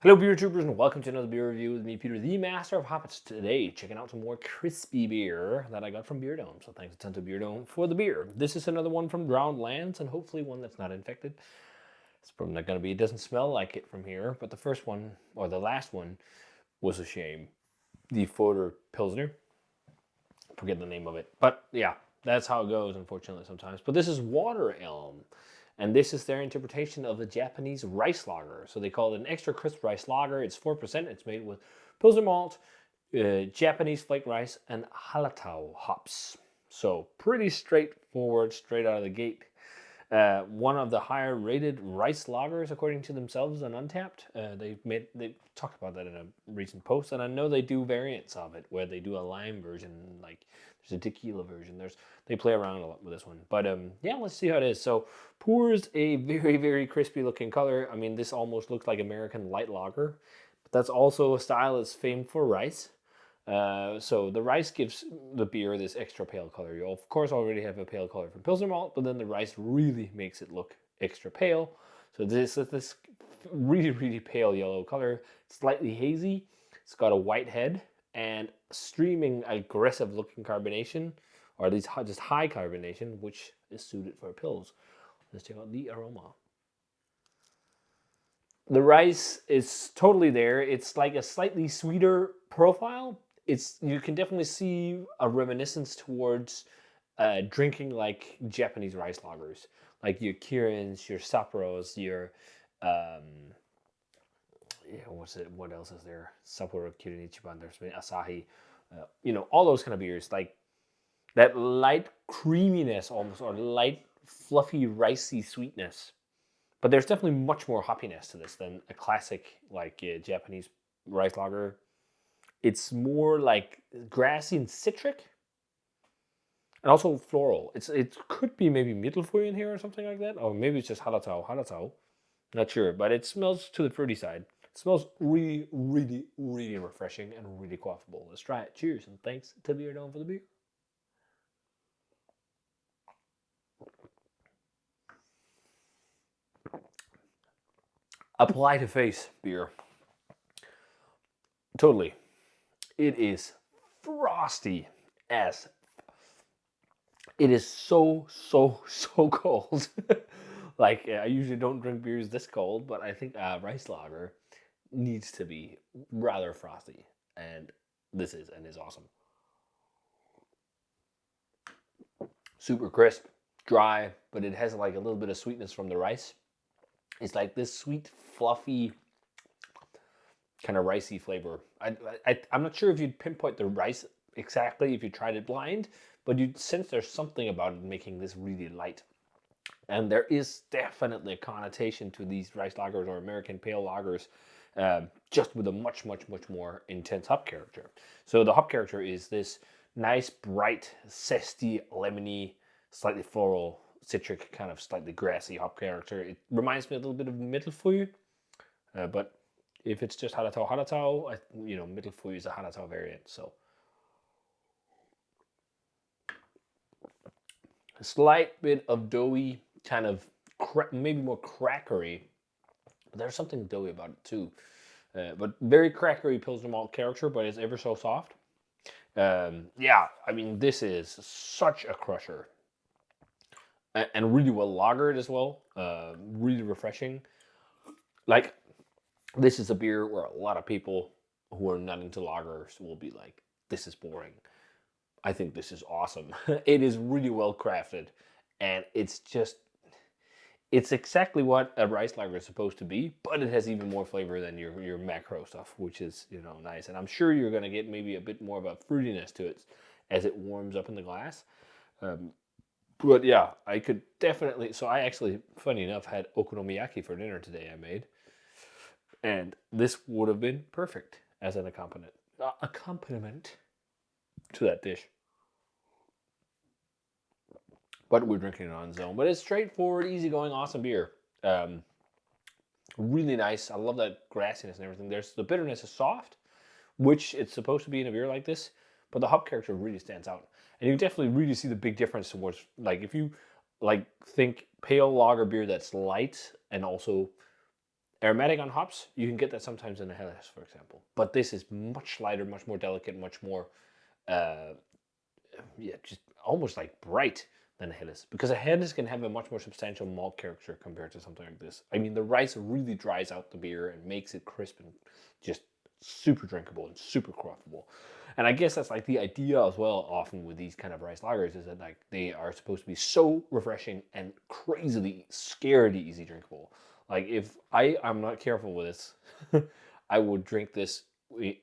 Hello, beer troopers, and welcome to another beer review with me, Peter, the master of hoppets. Today, checking out some more crispy beer that I got from Beer Dome. So thanks a ton to Beer Dome for the beer. This is another one from Drowned Lands, and hopefully one that's not infected. It's probably not going to be. It doesn't smell like it from here, but the first one, or the last one, was a shame. The Foder Pilsner. Forget the name of it. But yeah, that's how it goes, unfortunately, sometimes. But this is Water Elm. And this is their interpretation of the Japanese rice lager. So they call it an extra crisp rice lager. It's 4%. It's made with Pilsner malt, Japanese flake rice, and Halatau hops. So pretty straightforward, straight out of the gate. One of the higher rated rice lagers, according to themselves, on Untapped. They talked about that in a recent post, and I know they do variants of it where they do a lime version, like there's a tequila version. They play around a lot with this one, but yeah, let's see how it is. So pours a very very crispy looking color. I mean, this almost looks like American light lager, but that's also a style that's famed for rice. So the rice gives the beer this extra pale color. You of course already have a pale color from Pilsner malt, but then the rice really makes it look extra pale. So this is this really really pale yellow color, slightly hazy. It's got a white head and streaming aggressive looking carbonation, or at least just high carbonation, which is suited for pills. Let's check out the aroma. The rice is totally there. It's like a slightly sweeter profile. You can definitely see a reminiscence towards drinking like Japanese rice lagers, like your Kirins, your Sapporos, your yeah, what else is there? Sapporo, Kirin Ichiban, there's Asahi, all those kind of beers, like that light creaminess almost, or light fluffy ricey sweetness. But there's definitely much more hoppiness to this than a classic like Japanese rice lager. It's more like grassy and citric, and also floral. It could be maybe Mittelfrüh in here or something like that, or maybe it's just Halatau. Not sure, but it smells to the fruity side. It smells really, really, really refreshing and really quaffable. Let's try it. Cheers, and thanks to Beer Dome for the beer. Apply to face beer. Totally. It is frosty as. It is so, so, so cold. Like, I usually don't drink beers this cold, but I think rice lager needs to be rather frosty. And this is awesome. Super crisp, dry, but it has like a little bit of sweetness from the rice. It's like this sweet, fluffy, kind of ricey flavor. I'm not sure if you'd pinpoint the rice exactly if you tried it blind, but you'd sense there's something about it making this really light. And there is definitely a connotation to these rice lagers or American pale lagers, just with a much, much, much more intense hop character. So the hop character is this nice, bright, zesty, lemony, slightly floral, citric, kind of slightly grassy hop character. It reminds me a little bit of Mittelfrüh, but if it's just Halatau, Mittelfrüh is a Halatau variant. So a slight bit of doughy, kind of maybe more crackery. But there's something doughy about it too. But very crackery Pilsner malt character, but it's ever so soft. Yeah, I mean, this is such a crusher. And really well lagered as well. Really refreshing. Like, this is a beer where a lot of people who are not into lagers will be like, this is boring. I think this is awesome. It is really well crafted, and it's exactly what a rice lager is supposed to be, but it has even more flavor than your macro stuff, which is nice. And I'm sure you're gonna get maybe a bit more of a fruitiness to it as it warms up in the glass. But yeah, I could definitely. So I actually, funny enough, had okonomiyaki for dinner today. I made, and this would have been perfect as an accompaniment to that dish. But we're drinking it on zone. But it's straightforward, easygoing, awesome beer. Really nice. I love that grassiness and everything. The bitterness is soft, which it's supposed to be in a beer like this, but the hop character really stands out. And you definitely really see the big difference towards, like, if you like think pale lager beer that's light and also aromatic on hops. You can get that sometimes in a Helles, for example. But this is much lighter, much more delicate, much more, yeah, just almost like bright than a Helles. Because a Helles can have a much more substantial malt character compared to something like this. I mean, the rice really dries out the beer and makes it crisp and just super drinkable and super craftable. And I guess that's like the idea as well often with these kind of rice lagers, is that like they are supposed to be so refreshing and crazily, scaredy easy drinkable. Like if I'm not careful with this, I would drink this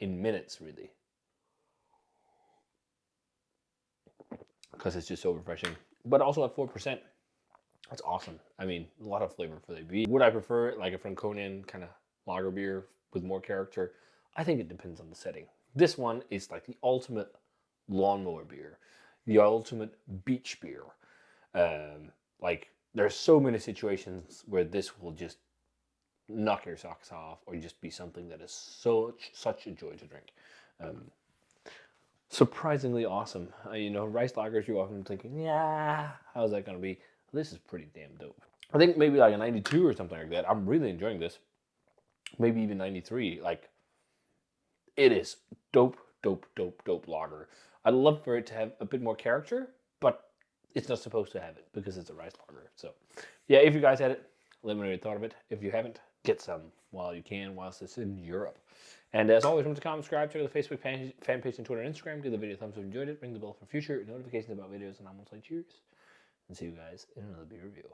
in minutes really. Because it's just so refreshing. But also at 4%, that's awesome. I mean, a lot of flavor for the beer. Would I prefer like a Franconian kind of lager beer with more character? I think it depends on the setting. This one is like the ultimate lawnmower beer, the ultimate beach beer. Like there's so many situations where this will just knock your socks off, or just be something that is such a joy to drink. Surprisingly awesome. You know, rice lagers, you're often thinking, yeah, how's that gonna be? This is pretty damn dope. I think maybe like a 92 or something like that. I'm really enjoying this. Maybe even 93. Like, it is dope, dope, dope, dope lager. I'd love for it to have a bit more character, but it's not supposed to have it because it's a rice lager. So, yeah, if you guys had it, let me know what you thought of it. If you haven't, get some while you can, whilst it's in Europe. And as always, remember to comment, subscribe, check out the Facebook fan page and Twitter and Instagram. Give the video a thumbs up if you enjoyed it. Ring the bell for future notifications about videos, and I'm going to say cheers. And see you guys in another beer review.